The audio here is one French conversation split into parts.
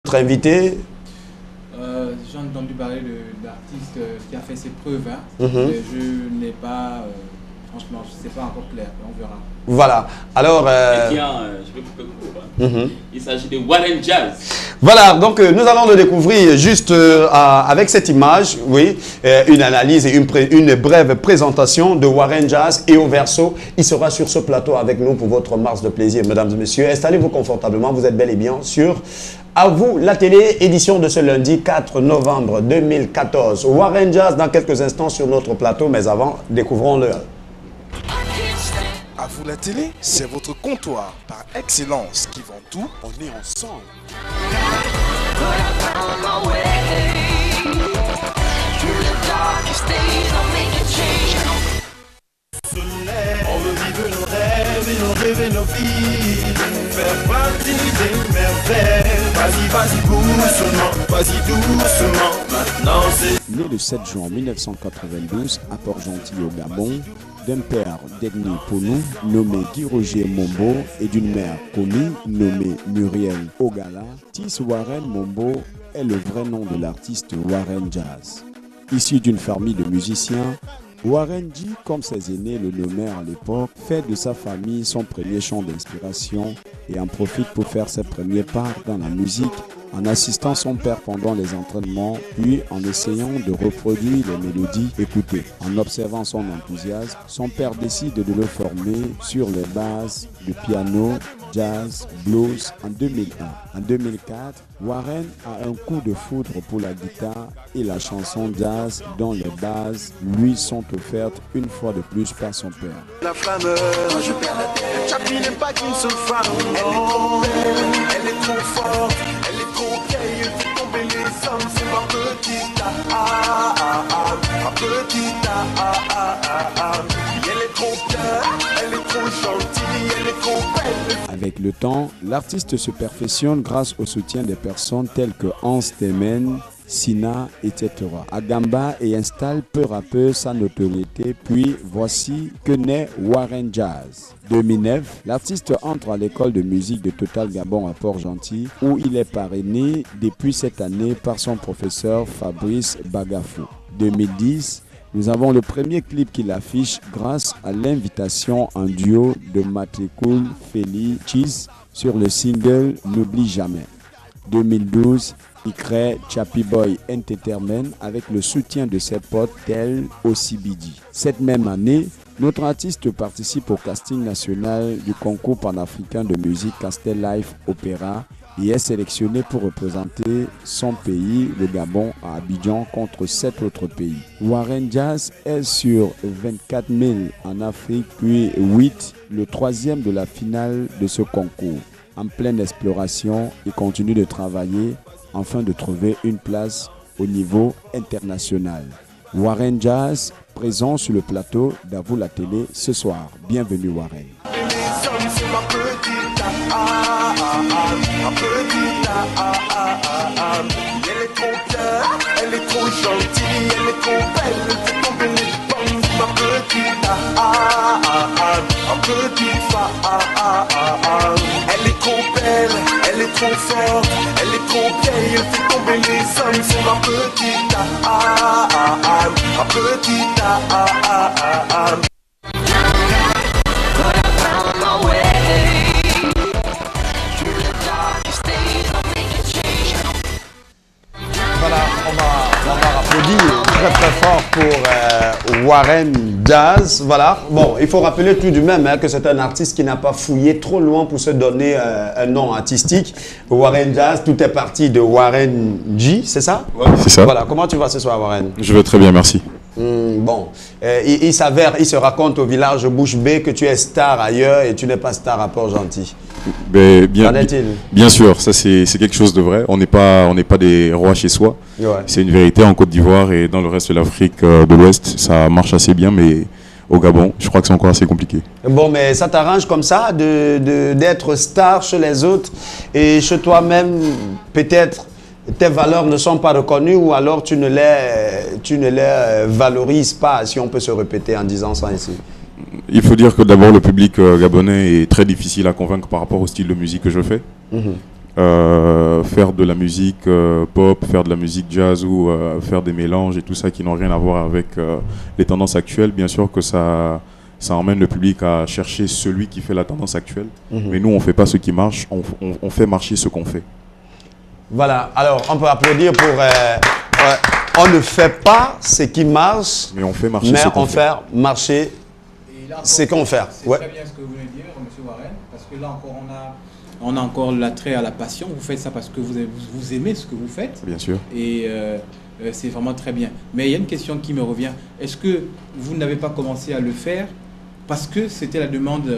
Notre invité. J'ai entendu parler d'artiste qui a fait ses preuves. Hein. Je n'ai pas, franchement, je ne sais pas encore clair, on verra. Voilà. Alors, je vais couper court. Hein. Il s'agit de Warren Jazz. Voilà, donc nous allons le découvrir juste avec cette image, oui, une analyse et une brève présentation de Warren Jazz et au verso. Il sera sur ce plateau avec nous pour votre marche de plaisir, mesdames et messieurs. Installez-vous confortablement, vous êtes bel et bien sur À vous la télé, édition de ce lundi 4 novembre 2014. Warren Jazz dans quelques instants sur notre plateau, mais avant, découvrons-le. À vous la télé, c'est votre comptoir par excellence qui vend tout. On est ensemble. On veut vivre nos rêves et nos rêves et nos vies. Faire partie des merveilles. Vas-y doucement, vas-y doucement. Maintenant c'est... Né le 7 juin 1992 à Port-Gentil au Gabon, d'un père d'ethnie Pounou nommé Guy Roger Mombo et d'une mère connue nommée Muriel Ogala, Tis Warren Mombo est le vrai nom de l'artiste Warren Jazz. Issu d'une famille de musiciens, Warren G, comme ses aînés le nommèrent à l'époque, fait de sa famille son premier champ d'inspiration et en profite pour faire ses premiers pas dans la musique en assistant son père pendant les entraînements, puis en essayant de reproduire les mélodies écoutées. En observant son enthousiasme, son père décide de le former sur les bases de piano, jazz, blues en 2001. En 2004, Warren a un coup de foudre pour la guitare et la chanson jazz dont les bases lui sont offertes une fois de plus par son père. La flamme, je perds la tête. Chapi n'est pas qu'une seule femme. Elle est trop belle, elle est trop forte, elle est trop vieille, elle fait tomber les hommes. C'est ma petite ma petite Elle est trop bien, elle est trop gentille, elle est trop belle. Avec le temps, l'artiste se perfectionne grâce au soutien des personnes telles que Hans Temen, Sina, etc. Agamba et installe peu à peu sa notoriété, puis voici que naît Warren Jazz. 2009, l'artiste entre à l'école de musique de Total Gabon à Port-Gentil, où il est parrainé depuis cette année par son professeur Fabrice Bagafou. 2010, nous avons le premier clip qu'il affiche grâce à l'invitation en duo de Matricule Feli Cheese sur le single N'oublie jamais. 2012, il crée Chappy Boy Entertainment avec le soutien de ses potes tels OCBD. Cette même année, notre artiste participe au casting national du concours panafricain de musique Castel Life Opéra et est sélectionné pour représenter son pays, le Gabon, à Abidjan contre 7 autres pays. Warren Jazz est sur 24 000 en Afrique, puis 8, le troisième de la finale de ce concours. En pleine exploration, il continue de travailler afin de trouver une place au niveau international. Warren Jazz, présent sur le plateau d'Avoue la télé ce soir. Bienvenue Warren. Elle est trop bien, elle est trop gentille, elle est trop belle, elle fait tomber les pommes. Ma petite elle est trop belle, elle est trop forte, elle est trop vieille, elle fait tomber les hommes. C'est ma petite Voilà, on va applaudir très très fort pour Warren Jazz. Voilà, bon, il faut rappeler tout de même que c'est un artiste qui n'a pas fouillé trop loin pour se donner un nom artistique. Warren Jazz, tout est parti de Warren G, c'est ça? Ouais, c'est ça. Voilà, comment tu vas ce soir Warren? Je vais très bien, merci. Bon, il s'avère, il se raconte au village Bouche Bée que tu es star ailleurs et tu n'es pas star à Port-Gentil. Bien sûr, ça c'est quelque chose de vrai. On n'est pas des rois chez soi. Ouais. C'est une vérité en Côte d'Ivoire et dans le reste de l'Afrique de l'Ouest, ça marche assez bien, mais au Gabon, je crois que c'est encore assez compliqué. Bon, mais ça t'arrange comme ça d'être star chez les autres et chez toi-même, peut-être tes valeurs ne sont pas reconnues ou alors tu ne les valorises pas, si on peut se répéter en disant ça ici. Il faut dire que d'abord le public gabonais est très difficile à convaincre par rapport au style de musique que je fais. faire de la musique pop, faire de la musique jazz ou faire des mélanges et tout ça qui n'ont rien à voir avec les tendances actuelles, bien sûr que ça emmène le public à chercher celui qui fait la tendance actuelle. Mais nous, on ne fait pas ce qui marche, on fait marcher ce qu'on fait. Voilà, alors on peut applaudir pour... on ne fait pas ce qui marche, mais on fait marcher mais ce qu'on on fait marcher ce qu'on fait. C'est très bien ce que vous venez de dire, M. Warren, parce que là encore, on a encore l'attrait à la passion. Vous faites ça parce que vous aimez ce que vous faites. Bien sûr. Et c'est vraiment très bien. Mais il y a une question qui me revient. Est-ce que vous n'avez pas commencé à le faire parce que c'était la demande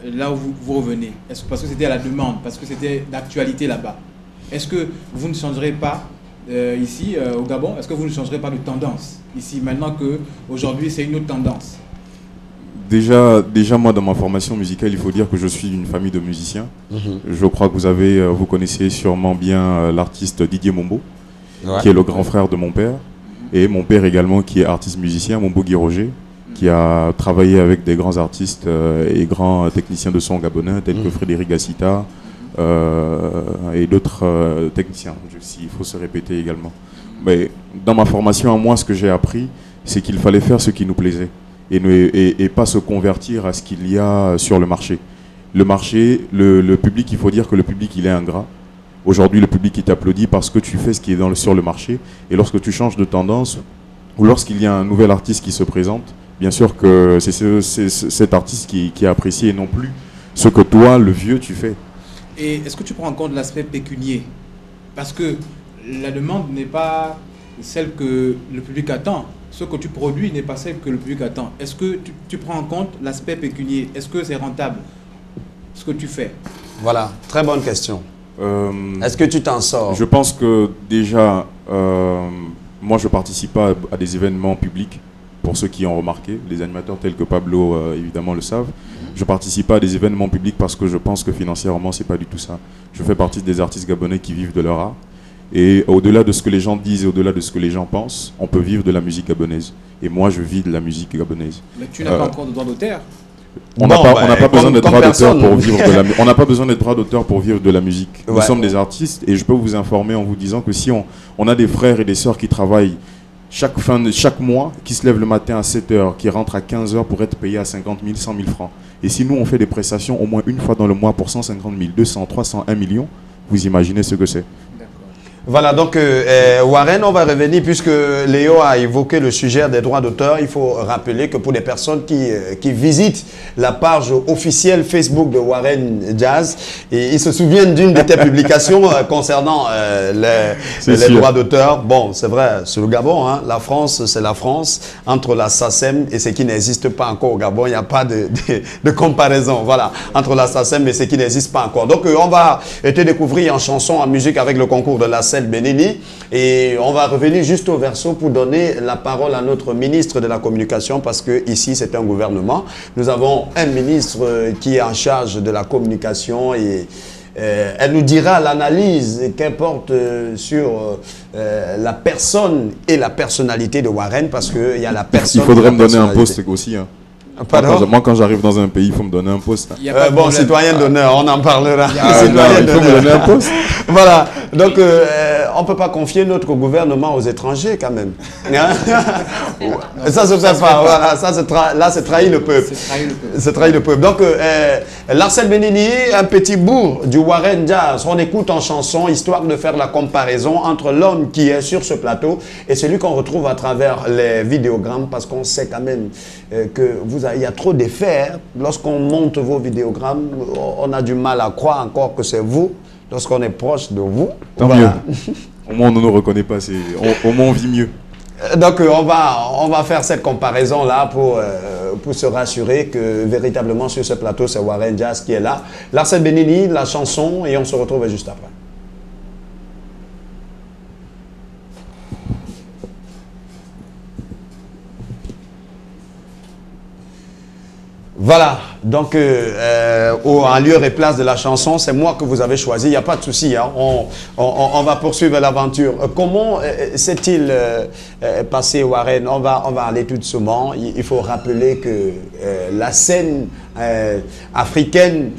là où vous revenez? Est-ce que parce que c'était à la demande, parce que c'était d'actualité là-bas? Est-ce que vous ne changerez pas ici au Gabon? Est-ce que vous ne changerez pas de tendance ici maintenant qu'aujourd'hui c'est une autre tendance? Déjà, moi, dans ma formation musicale, il faut dire que je suis d'une famille de musiciens. Je crois que vous connaissez sûrement bien l'artiste Didier Mombo, qui est le grand frère de mon père. Et mon père également, qui est artiste musicien, Mombo Guy Roger, qui a travaillé avec des grands artistes et grands techniciens de son gabonais, tels que Frédéric Gassita et d'autres techniciens, s'il faut se répéter également. Mais dans ma formation, à moi, ce que j'ai appris, c'est qu'il fallait faire ce qui nous plaisait. Et pas se convertir à ce qu'il y a sur le marché. Le marché, le public, il faut dire que le public, il est ingrat. Aujourd'hui, le public, il t'applaudit parce que tu fais ce qui est sur le marché. Et lorsque tu changes de tendance, ou lorsqu'il y a un nouvel artiste qui se présente, bien sûr que c'est cet artiste qui est apprécié et non plus ce que toi, le vieux, tu fais. Et est-ce que tu prends en compte l'aspect pécunier? Parce que la demande n'est pas celle que le public attend. Ce que tu produis n'est pas celle que le public attend. Est-ce que tu prends en compte l'aspect pécunier? Est-ce que c'est rentable, ce que tu fais? Voilà, très bonne question. Est-ce que tu t'en sors? Je pense que déjà, moi je ne participe pas à des événements publics, pour ceux qui ont remarqué. Les animateurs tels que Pablo, évidemment, le savent. Je ne participe pas à des événements publics parce que je pense que financièrement, ce n'est pas du tout ça. Je fais partie des artistes gabonais qui vivent de leur art. Et au-delà de ce que les gens disent et au-delà de ce que les gens pensent, on peut vivre de la musique gabonaise. Et moi, je vis de la musique gabonaise. Mais tu n'as pas encore de droit d'auteur? On n'a pas besoin d'être droit d'auteur pour vivre de la musique. On n'a pas besoin d'être droit d'auteur pour vivre de la musique. Nous sommes des artistes et je peux vous informer en vous disant que si on a des frères et des sœurs qui travaillent chaque mois, qui se lèvent le matin à 7 h, qui rentrent à 15 h pour être payés à 50 000, 100 000 francs. Et si nous, on fait des prestations au moins une fois dans le mois pour 150 000, 200, 300, 1 million, vous imaginez ce que c'est. Voilà, donc Warren, on va revenir, puisque Léo a évoqué le sujet des droits d'auteur. Il faut rappeler que pour des personnes qui visitent la page officielle Facebook de Warren Jazz, et ils se souviennent d'une de tes publications concernant les droits d'auteur. Bon, c'est vrai, c'est le Gabon, hein. La France, c'est la France. Entre la SACEM et ce qui n'existe pas encore au Gabon, il n'y a pas de comparaison. Voilà, entre la SACEM et ce qui n'existe pas encore. Donc, on va te découvrir en chanson, en musique avec le concours de la Benini, et on va revenir juste au verso pour donner la parole à notre ministre de la Communication, parce que ici c'est un gouvernement. Nous avons un ministre qui est en charge de la communication et elle nous dira l'analyse qu'elle porte sur la personne et la personnalité de Warren, parce qu'il y a la personne. Il faudrait me donner un poste aussi, hein. Moi, quand j'arrive dans un pays, il faut me donner un poste. Bon, citoyen d'honneur, on en parlera. Il faut me donner un poste. Voilà, donc on ne peut pas confier notre gouvernement aux étrangers quand même. Ça se fait pas, voilà, là c'est trahir le peuple. C'est trahir le peuple. Donc, Larcel Benini, un petit bout du Warren Jazz, on écoute en chanson, histoire de faire la comparaison entre l'homme qui est sur ce plateau et celui qu'on retrouve à travers les vidéogrammes, parce qu'on sait quand même que il y a trop d'effets. Lorsqu'on monte vos vidéogrammes, on a du mal à croire encore que c'est vous, lorsqu'on est proche de vous. Tant mieux. Au moins, on ne nous reconnaît pas. Au moins, on vit mieux. Donc, on va faire cette comparaison-là pour se rassurer que véritablement sur ce plateau, c'est Warren Jazz qui est là. Larcel Benini, la chanson, et on se retrouve juste après. Voilà, donc en lieu et place de la chanson, c'est moi que vous avez choisi, il n'y a pas de souci, hein. On va poursuivre l'aventure. Comment s'est-il passé, Warren? On va aller tout doucement. Il faut rappeler que la scène africaine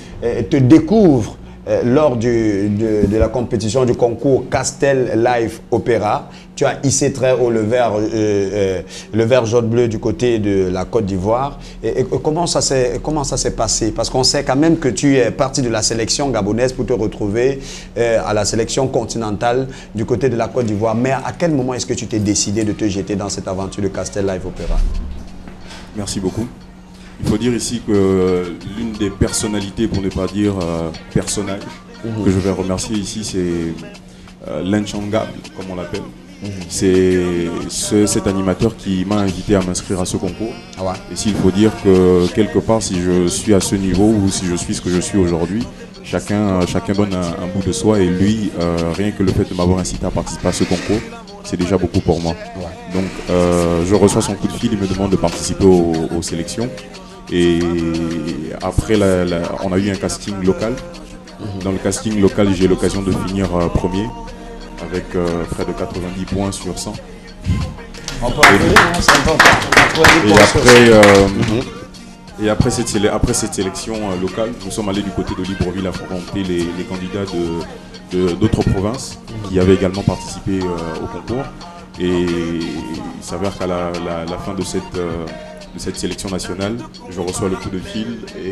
te découvre lors de la compétition du concours Castel Live Opéra, tu as hissé très haut le vert jaune bleu du côté de la Côte d'Ivoire. Et comment ça s'est passé? Parce qu'on sait quand même que tu es parti de la sélection gabonaise pour te retrouver à la sélection continentale du côté de la Côte d'Ivoire. Mais à quel moment est-ce que tu t'es décidé de te jeter dans cette aventure de Castel Live Opéra? Merci beaucoup. Il faut dire ici que l'une des personnalités, pour ne pas dire personnage, que je vais remercier ici, c'est l'Enchangable, comme on l'appelle. C'est cet animateur qui m'a invité à m'inscrire à ce concours. Ah ouais. Et s'il faut dire que quelque part, si je suis à ce niveau ou si je suis ce que je suis aujourd'hui, chacun donne un bout de soi. Et lui, rien que le fait de m'avoir incité à participer à ce concours, c'est déjà beaucoup pour moi. Ouais. Donc je reçois son coup de fil, il me demande de participer aux sélections. Et après, on a eu un casting local. Dans le casting local, j'ai eu l'occasion de finir premier avec près de 90 points sur 100. On peut applaudir, hein, c'est important. Et après cette sélection locale, nous sommes allés du côté de Libreville affronter les candidats d'autres provinces qui avaient également participé au concours. Et il s'avère qu'à la fin de cette sélection nationale, je reçois le coup de fil et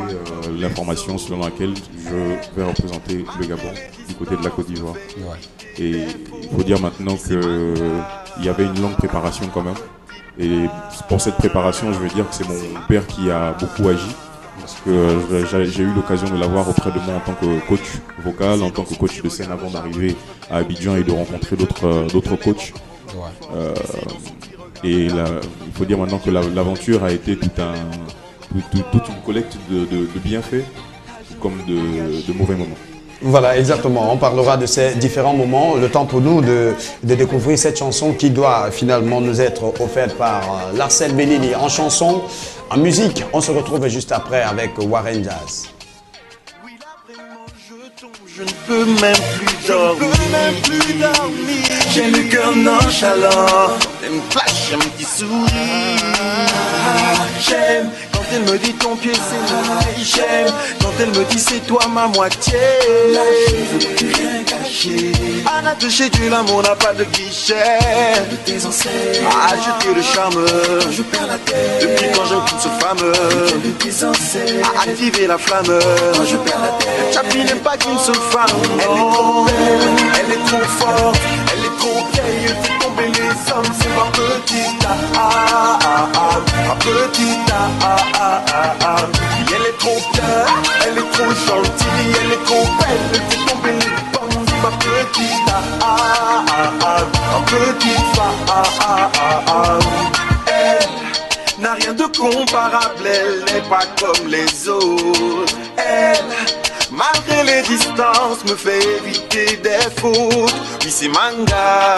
l'information selon laquelle je vais représenter le Gabon du côté de la Côte d'Ivoire. Ouais. Et il faut dire maintenant qu'il y avait une longue préparation quand même. Et pour cette préparation, je veux dire que c'est mon père qui a beaucoup agi. Parce que j'ai eu l'occasion de l'avoir auprès de moi en tant que coach vocal, en tant que coach de scène avant d'arriver à Abidjan et de rencontrer d'autres coachs. Ouais. Et il faut dire maintenant que l'aventure a été toute une collecte de bienfaits comme de mauvais moments. Voilà, exactement. On parlera de ces différents moments. Le temps pour nous de découvrir cette chanson qui doit finalement nous être offerte par Larcel Bellini en chanson, en musique. On se retrouve juste après avec Warren Jazz. Je ne peux même plus dormir. J'ai le cœur nonchalant. Elle me flash un petit sourire. J'aime quand elle me dit ton pied c'est mon pied. J'aime quand elle me dit c'est toi ma moitié. Là je veux plus rien cacher. À la toucher du l'amour n'a pas de guichet. De tes enseignes. Ah je tire le charme. Je perds la tête. Depuis quand je quitte ce fameux. De tes enseignes. À activer la flamme. Quand je perds la tête. Chapi n'est pas qu'une seule femme. Elle est trop belle, elle est trop forte, elle est trop vieille, elle fait tomber les hommes, c'est ma petite ma petite elle est trop bien, elle est trop gentille, elle est trop belle, elle fait tomber les pommes, c'est ma petite femme. Elle n'a rien de comparable, elle n'est pas comme les autres. Elle, malgré les distances, me fait éviter des fautes. Oui, c'est Manga,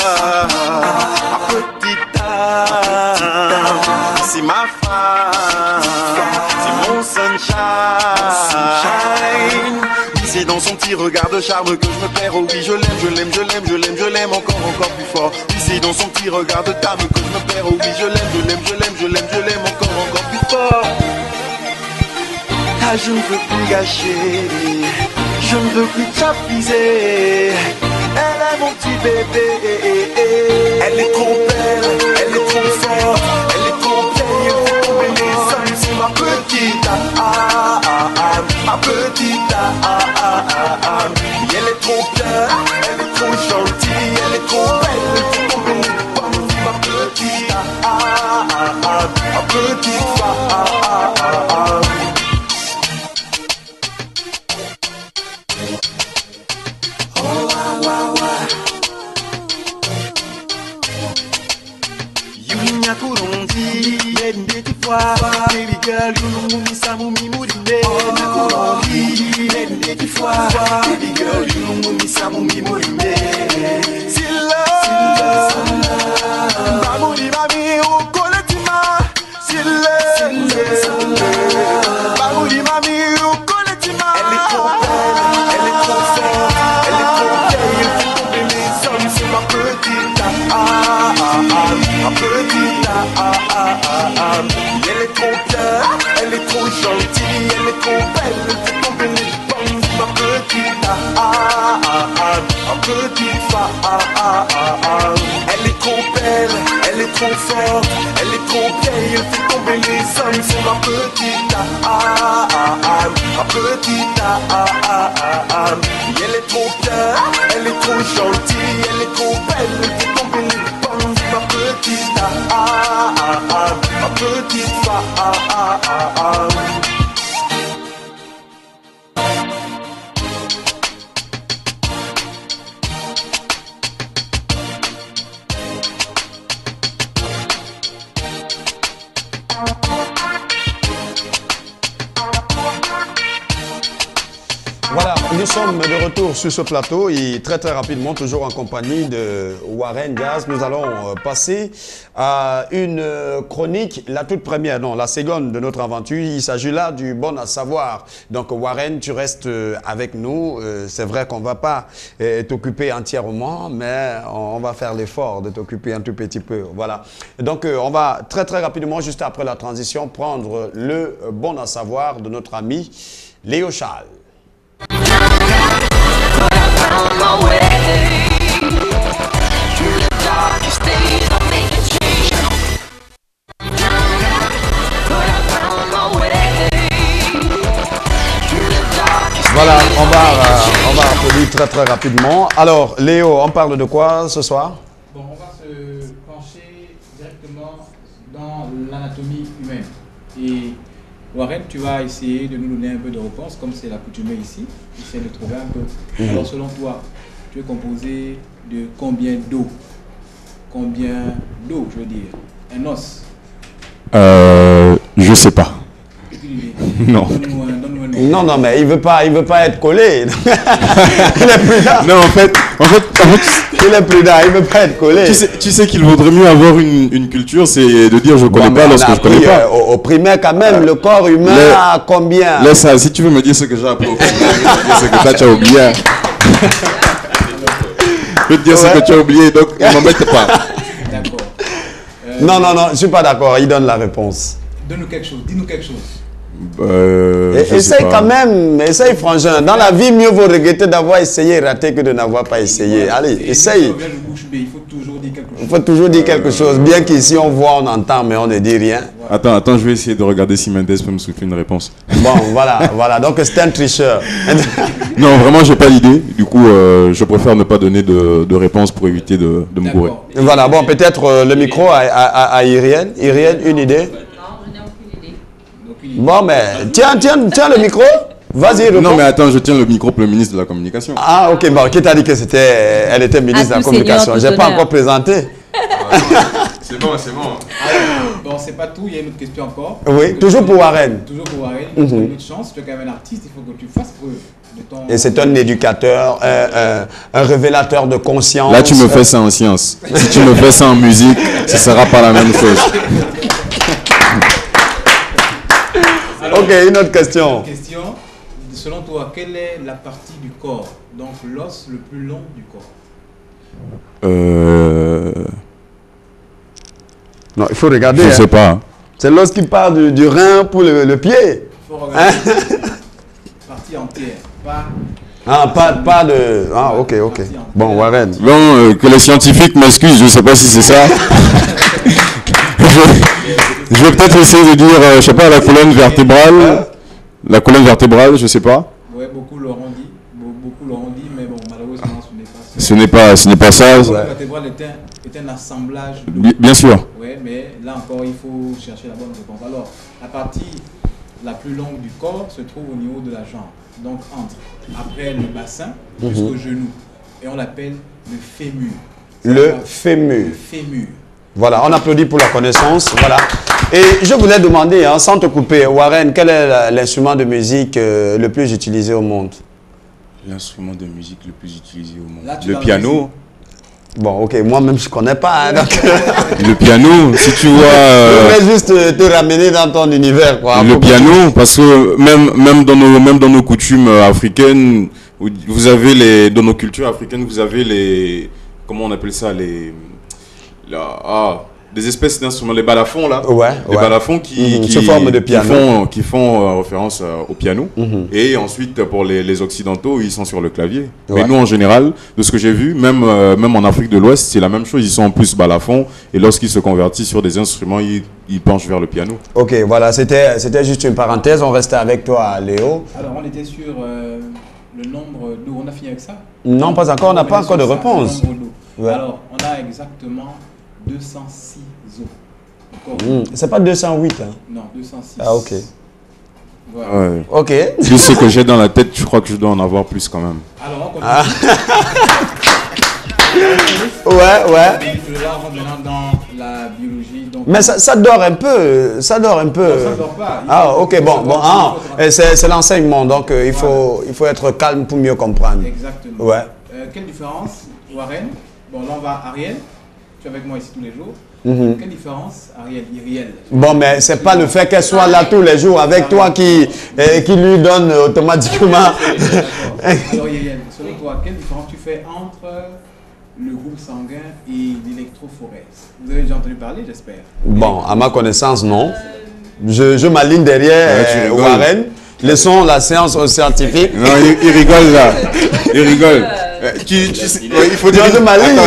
ma petite âme. C'est ma femme, c'est mon sunshine. Oui, c'est dans son petit regard de charme que je me perds. Oh oui, je l'aime encore plus fort. Oui, c'est dans son petit regard de dame que je me perds. Oh oui, je l'aime encore plus fort. Ah, je ne veux plus gâcher, je ne veux plus t'appiser. Elle est mon petit bébé. Elle est trop belle, elle est trop forte, elle est trop vieille, elle fait tomber les hommes. C'est ma petite ma petite elle est trop bien, elle est trop gentille, elle est trop belle, elle fait tomber les pommes. C'est ma petite femme. Nakurundi, yende tifwa, baby girl, you mumi samumi murinde. Nakurundi, yende tifwa, baby girl, you mumi samumi murinde. Silla, mamuri mami ukoletima. Silla, mamuri mami ukoletima. Elle est trop belle, elle est trop forte, elle est trop vieille, elle fait tomber les hommes. C'est ma petite ma petite elle est trop bien, elle est trop gentille, elle est trop belle, elle fait tomber les pommes. Ma petite est trop forte, elle est trop vieille, elle fait tomber les hommes. C'est ma petite âme, ma petite âme. Et elle est trop bien, elle est trop gentille, elle est trop belle, elle fait tomber les pommes. C'est ma petite âme, ma petite femme. Voilà, nous sommes de retour sur ce plateau et très rapidement, toujours en compagnie de Warren Jazz, nous allons passer à une chronique, la toute première, non, la seconde de notre aventure. Il s'agit là du bon à savoir. Donc Warren, tu restes avec nous. C'est vrai qu'on ne va pas t'occuper entièrement, mais on va faire l'effort de t'occuper un tout petit peu. Voilà. Donc on va très rapidement, juste après la transition, prendre le bon à savoir de notre ami Léo Charles. Voilà, on va applaudir très rapidement. Alors, Léo, on parle de quoi ce soir? Bon, on va se pencher directement dans l'anatomie humaine. Et Warren, tu vas essayer de nous donner un peu de réponse, comme c'est l'accoutumée ici. Essaye de trouver un peu. Alors, selon toi, tu es composé de combien d'eau? Combien d'eau, je veux dire? Un os? Je sais pas. Non. Non, mais il veut pas être collé. Il est prudent. Non, en fait, il est prudent, il veut pas être collé. Tu sais qu'il vaudrait mieux avoir une culture, c'est de dire je connais pas lorsque je connais pas. Au primaire, quand même, le corps humain a combien? Laisse ça, si tu veux me dire ce que j'ai appris au primaire, c'est que ça tu as oublié. Je peux te dire ce que tu as oublié, donc ne m'embête pas. D'accord. Non, je ne suis pas d'accord, il donne la réponse. Donne-nous quelque chose, dis-nous quelque chose. Essaye quand même, essaye frangin. Dans la vie, mieux vaut regretter d'avoir essayé et rater que de n'avoir pas essayé. Allez, essaye. Il faut toujours dire quelque chose. Il faut toujours dire quelque chose. Bien qu'ici, on voit, on entend, mais on ne dit rien. Attends, je vais essayer de regarder si Mendes peut me souffler une réponse. Bon, voilà. Donc, c'est un tricheur. Non, vraiment, j'ai pas l'idée. Du coup, je préfère ne pas donner de réponse pour éviter de me gourer. Voilà, bon, peut-être le micro à Irienne. Irienne, une idée? Bon, mais tiens le micro. Vas-y, réponds. Non, mais attends, je tiens le micro pour le ministre de la Communication. Ah, ok, bon, qui t'a dit que elle était ministre de la Communication? Je n'ai pas encore présenté. C'est bon. Bon, c'est pas tout, il y a une autre question encore. Oui, toujours pour Warren. Toujours pour Warren, une autre chance, tu es quand même un artiste, il faut que tu fasses preuve de ton... Et c'est un éducateur, un révélateur de conscience. Là, tu me fais ça en science. Si tu me fais ça en musique, ce ne sera pas la même chose. Alors, ok, une autre question. Selon toi, quelle est la partie du corps, donc l'os le plus long du corps? Non, il faut regarder. Je sais pas. C'est l'os qui part du rein pour le pied. Il faut regarder. Partie entière, pas de... Ah, ok. Bon, Warren. Bon, que les scientifiques m'excusent, je ne sais pas si c'est ça. Je vais peut-être essayer de dire, je sais pas, la colonne vertébrale. La colonne vertébrale, je sais pas. Oui, beaucoup l'auront dit, mais bon, malheureusement, ce n'est pas ça. Ce n'est pas ça. La colonne vertébrale est un assemblage d'eau. Bien sûr. Oui, mais là encore, il faut chercher la bonne réponse. Alors, la partie la plus longue du corps se trouve au niveau de la jambe, donc après le bassin jusqu'au genou, et on l'appelle le fémur. Le fémur. Le fémur. Voilà, on applaudit pour la connaissance. Voilà. Et je voulais demander, sans te couper, Warren, quel est l'instrument de musique le plus utilisé au monde? L'instrument de musique le plus utilisé au monde. Là, Le piano. Bon, ok, moi-même je ne connais pas. Donc... Le piano, si tu vois... Je voulais juste te ramener dans ton univers. Quoi, le piano, parce que même dans nos coutumes africaines, vous avez dans nos cultures africaines, vous avez les... Comment on appelle ça? des espèces d'instruments, les balafons là, les ouais. balafons qui sous forme de piano, qui font référence au piano. Et ensuite pour les occidentaux, ils sont sur le clavier. Mais nous en général, de ce que j'ai vu, même en Afrique de l'Ouest, c'est la même chose. Ils sont en plus balafons et lorsqu'ils se convertissent sur des instruments, ils penchent vers le piano. Ok, voilà, c'était juste une parenthèse. On restait avec toi, Léo. Alors on était sur le nombre d'eau. On a fini avec ça? Non, pas encore. On n'a pas encore de réponse. Ouais. Alors on a exactement 206 os. C'est pas 208. Hein. Non, 206. Ah, ok. Voilà. Ouais. Ok. Vu ce que j'ai dans la tête, je crois que je dois en avoir plus quand même. Alors on continue. Ouais. Là, on rentre maintenant dans la biologie. Donc... Mais ça dort un peu. Ça dort un peu. Non, ça dort pas. Ok, c'est l'enseignement, donc il faut être calme pour mieux comprendre. Exactement. Ouais. Quelle différence, Warren? Bon, là on va Ariel. Tu es avec moi ici tous les jours. Quelle différence, Ariel, Iriel? Bon, mais c'est pas le fait qu'elle soit là tous les jours avec toi qui lui donne automatiquement. Alors Iriel, selon toi, quelle différence tu fais entre le groupe sanguin et l'électrophorèse? Vous avez déjà entendu parler, j'espère? Bon, à ma connaissance, non. Je m'aligne derrière Warren. Laissons la séance aux scientifiques. Non, il rigole là. Il rigole. Il faut dire. Je m'aligne.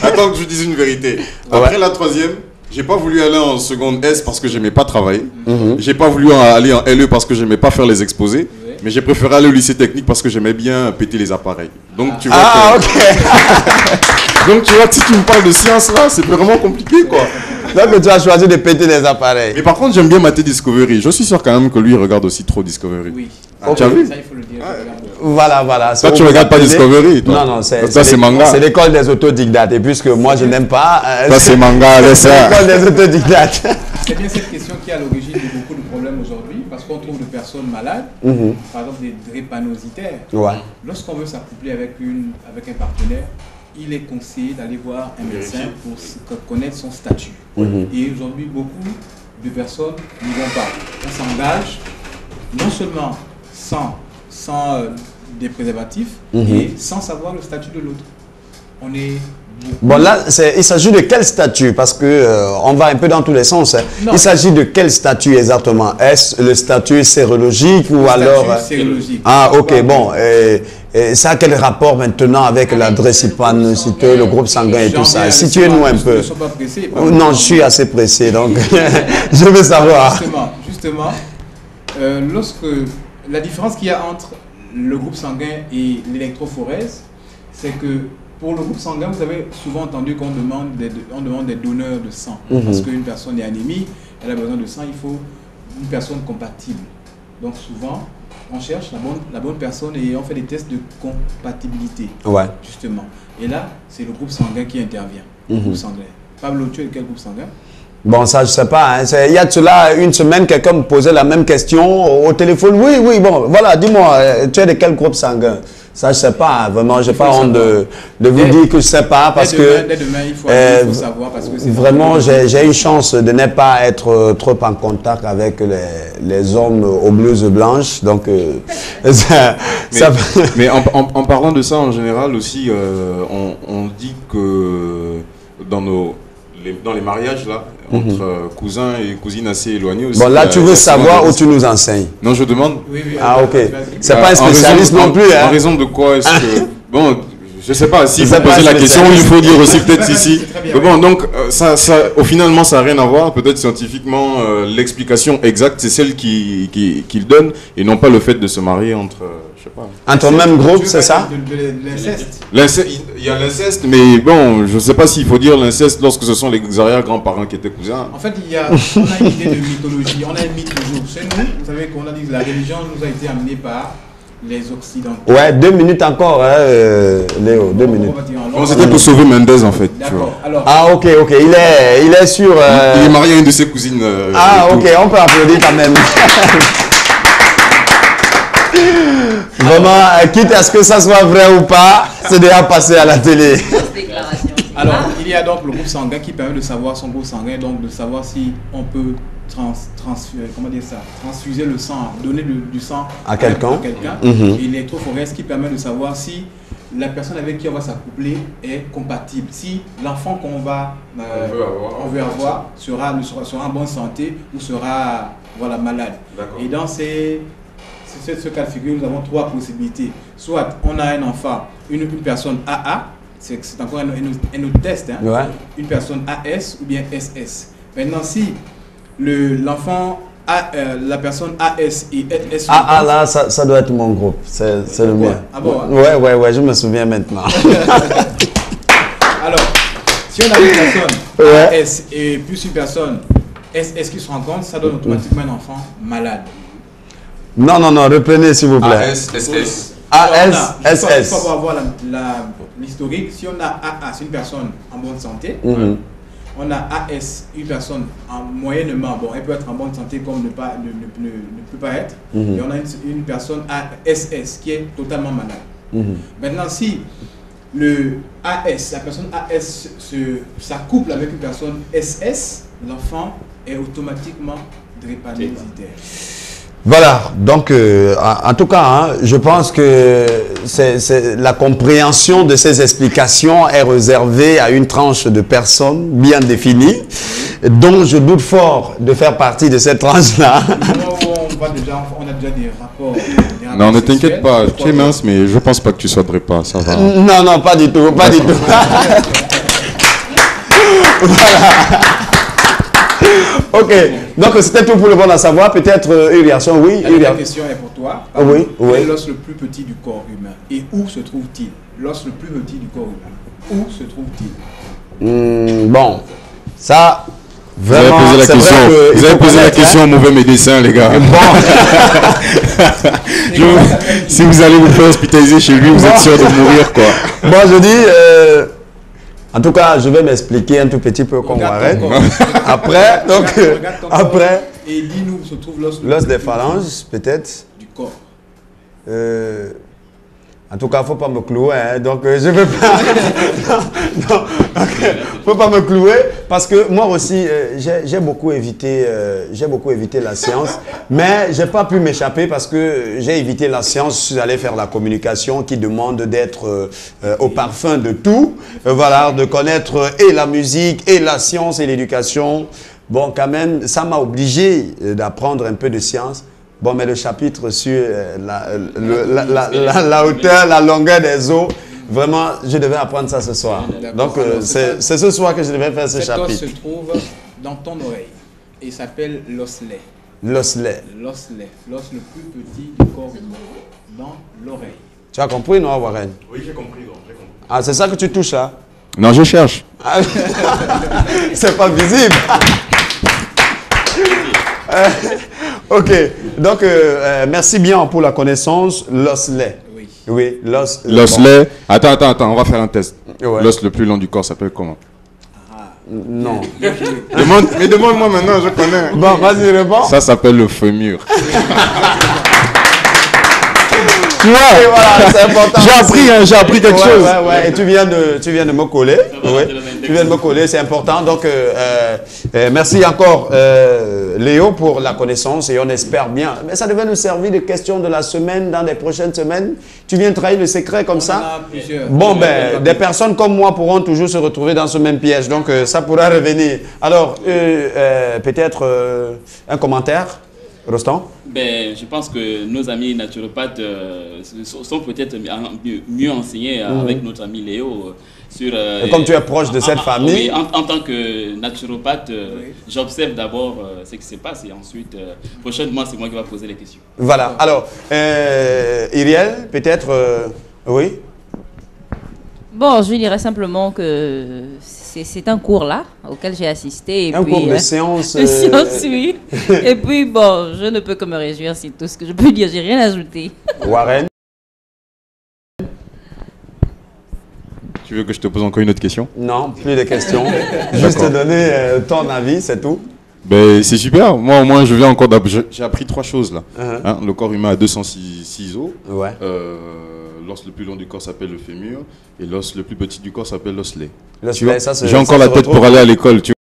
Attends que je dise une vérité. Après la troisième, j'ai pas voulu aller en seconde S parce que j'aimais pas travailler. J'ai pas voulu aller en LE parce que j'aimais pas faire les exposés. Mais j'ai préféré aller au lycée technique parce que j'aimais bien péter les appareils. Donc tu vois. Donc tu vois, si tu me parles de science là, c'est vraiment compliqué quoi. Donc tu as choisi de péter les appareils. Mais par contre, j'aime bien mater Discovery. Je suis sûr quand même que lui il regarde aussi trop Discovery. Oui. Tu as vu? Ça, il faut le dire. Voilà. Toi, tu regardes pas Discovery, toi? Non, c'est manga. C'est l'école des autodidactes. Et puisque moi, je n'aime pas... Ça, c'est manga, laisse ça. C'est l'école des autodidactes. C'est bien cette question qui est à l'origine de beaucoup de problèmes aujourd'hui, parce qu'on trouve des personnes malades, par exemple des drépanocytaires. Ouais. Lorsqu'on veut s'accoupler avec un partenaire, il est conseillé d'aller voir un médecin pour connaître son statut. Et aujourd'hui, beaucoup de personnes n'y vont pas. On s'engage non seulement sans des préservatifs et sans savoir le statut de l'autre. On est... Bon là, il s'agit de quel statut? Parce que on va un peu dans tous les sens. Hein. Il s'agit de quel statut exactement? Est-ce le statut sérologique ou alors... Sérologique. Ah ok, bon. Ça a quel rapport maintenant avec la drépanocytose, le groupe sanguin et tout ça? Situez-nous un peu. Non, je suis assez pressé, donc je veux savoir. Justement, lorsque la différence qu'il y a entre le groupe sanguin et l'électrophorèse, c'est que pour le groupe sanguin, vous avez souvent entendu qu'on demande des donneurs de sang. Parce qu'une personne est anémique, elle a besoin de sang, il faut une personne compatible. Donc souvent, on cherche la bonne personne et on fait des tests de compatibilité. Ouais. Justement. Et là, c'est le groupe sanguin qui intervient. Le groupe sanguin. Pablo, tu es de quel groupe sanguin? Bon, ça, je sais pas. Hein. Il y a de cela une semaine, quelqu'un me posait la même question au téléphone. Oui, bon, voilà, dis-moi, tu es de quel groupe sanguin? Ça, je sais pas. Vraiment, j'ai pas honte de vous dire que je sais pas parce que... Dès demain, il faut savoir parce que vraiment, j'ai une chance de ne pas être trop en contact avec les hommes aux blouses blanches. Donc, mais en parlant de ça, en général aussi, on dit que dans les mariages, là, entre cousins et cousines assez éloignés aussi. Bon, là, tu veux savoir où tu nous enseignes? Non, je demande. Oui, ah, ok. C'est pas un spécialiste non plus, hein? En raison de quoi est-ce que... Bon, je sais pas, s'il faut poser la question, il faut dire aussi peut-être ici. Mais bon, donc, au finalement, ça n'a rien à voir. Peut-être scientifiquement, l'explication exacte, c'est celle qu'il donne, et non pas le fait de se marier entre... je sais pas. Entre le même groupe, c'est ça? L'inceste. Il y a l'inceste, mais bon, je ne sais pas s'il faut dire l'inceste lorsque ce sont les arrière-grands-parents qui étaient cousins. En fait, on a une idée de mythologie, on a une mythe toujours. Chez nous, vous savez qu'on a dit que la religion nous a été amenée par les Occidentaux. Ouais, 2 minutes encore, hein, Léo, 2 minutes. Bon, c'était pour sauver Mendez, en fait. D'accord. Alors, ah, ok, il est sur... Il est marié à une de ses cousines. Ah, ok, on peut applaudir quand même. Vraiment, quitte à ce que ça soit vrai ou pas, c'est déjà passé à la télé. Alors, il y a donc le groupe sanguin qui permet de savoir son groupe sanguin, donc de savoir si on peut transfuser le sang, donner du sang à quelqu'un. Et l'électrophorèse qui permet de savoir si la personne avec qui on va s'accoupler est compatible. Si l'enfant qu'on va on veut avoir sera en bonne santé ou sera voilà, malade. Et dans ce cas de figure, nous avons 3 possibilités. Soit on a un enfant, une personne AA, c'est encore un autre test, hein? Ouais. Une personne AS ou bien SS. Maintenant, si l'enfant, la personne AS et SS... AA là, ça doit être mon groupe, c'est le mien. Ah bon? Ouais, je me souviens maintenant. Alors, si on a une personne AS et plus une personne SS qui se rencontrent, ça donne automatiquement un enfant malade. Non, reprenez s'il vous plaît. ASSS. ASSS. Il faut avoir l'historique. Si on a AA, c'est une personne en bonne santé. On a AS, une personne moyennement, bon, elle peut être en bonne santé comme ne peut pas être. Et on a une personne ASS qui est totalement malade. Maintenant, si la personne AS s'accouple avec une personne SS, l'enfant est automatiquement drépanocytaire. Voilà, donc en tout cas, hein, je pense que la compréhension de ces explications est réservée à une tranche de personnes bien définie, dont je doute fort de faire partie de cette tranche-là. On a déjà des rapports. Non, ne t'inquiète pas, tu es mince, mais je pense pas que tu sois drépa, ça va. Non, pas du tout, pas du tout. Voilà. Ok, donc c'était tout pour le bon à savoir. Peut-être une réaction, oui. La question est pour toi. Oui. Quel est l'os le plus petit du corps humain et où se trouve-t-il? L'os le plus petit du corps humain, où se trouve-t-il? Bon, ça, vraiment, vous avez posé la question au mauvais médecin, les gars. Si vous allez vous faire hospitaliser chez lui, vous êtes sûr de mourir, quoi. Bon, je dis... en tout cas, je vais m'expliquer un tout petit peu comme Warren. Après, donc, après... Et dis-nous où se trouve l'os des phalanges, peut-être. Du corps. En tout cas, il ne faut pas me clouer, hein, donc je ne veux pas... faut pas me clouer, parce que moi aussi, j'ai beaucoup évité la science, mais je n'ai pas pu m'échapper parce que j'ai évité la science, je suis allé faire la communication qui demande d'être au parfum de tout, voilà, de connaître et la musique, et la science, et l'éducation. Bon, quand même, ça m'a obligé d'apprendre un peu de science. Bon, mais le chapitre sur la hauteur, la longueur des eaux, vraiment, je devais apprendre ça ce soir. Donc, c'est ce soir que je devais faire ce chapitre. Cet os se trouve dans ton oreille et il s'appelle l'osselet. L'osselet. L'osselet, l'os le plus petit du corps humain, dans l'oreille. Tu as compris, non, Warren? Oui, j'ai compris. Ah, c'est ça que tu touches, là? Non, je cherche. C'est pas visible. Ok, donc merci bien pour la connaissance. L'osselet. Oui, l'osselet. Attends, on va faire un test. Ouais. L'os le plus long du corps s'appelle comment? Non. Demande-moi maintenant, je connais. Bon, vas-y, réponds. Ça s'appelle le fémur. Ouais, voilà, c'est important. J'ai appris quelque chose. Ouais. Et tu viens de me coller. Tu viens de me coller, c'est important. Donc, merci encore, Léo, pour la connaissance et on espère bien. Mais ça devait nous servir de question de la semaine, dans les prochaines semaines. Tu viens trahir le secret comme ça. Bon, ben, des personnes comme moi pourront toujours se retrouver dans ce même piège. Donc, ça pourra revenir. Alors, peut-être un commentaire, Rostand? Ben, je pense que nos amis naturopathes sont peut-être mieux enseignés avec notre ami Léo sur... et comme tu es proche de cette famille... Oui, en tant que naturopathe, j'observe d'abord ce qui se passe et ensuite, prochainement, c'est moi qui vais poser les questions. Voilà. Alors, Iriel, peut-être... oui? Bon, je dirais simplement que c'est un cours là auquel j'ai assisté. Et un puis, cours de séance. De science, oui. Et puis, bon, je ne peux que me réjouir, c'est tout ce que je peux dire. J'ai rien ajouté. Warren? Tu veux que je te pose encore une autre question? Non, plus de questions. Juste te donner ton avis, c'est tout. Ben, c'est super. Moi, au moins, je viens encore j'ai appris 3 choses là. Hein, le corps humain a 206 os. Ouais. L'os le plus long du corps s'appelle le fémur et l'os le plus petit du corps s'appelle l'osselet. J'ai encore la tête pour aller à l'école.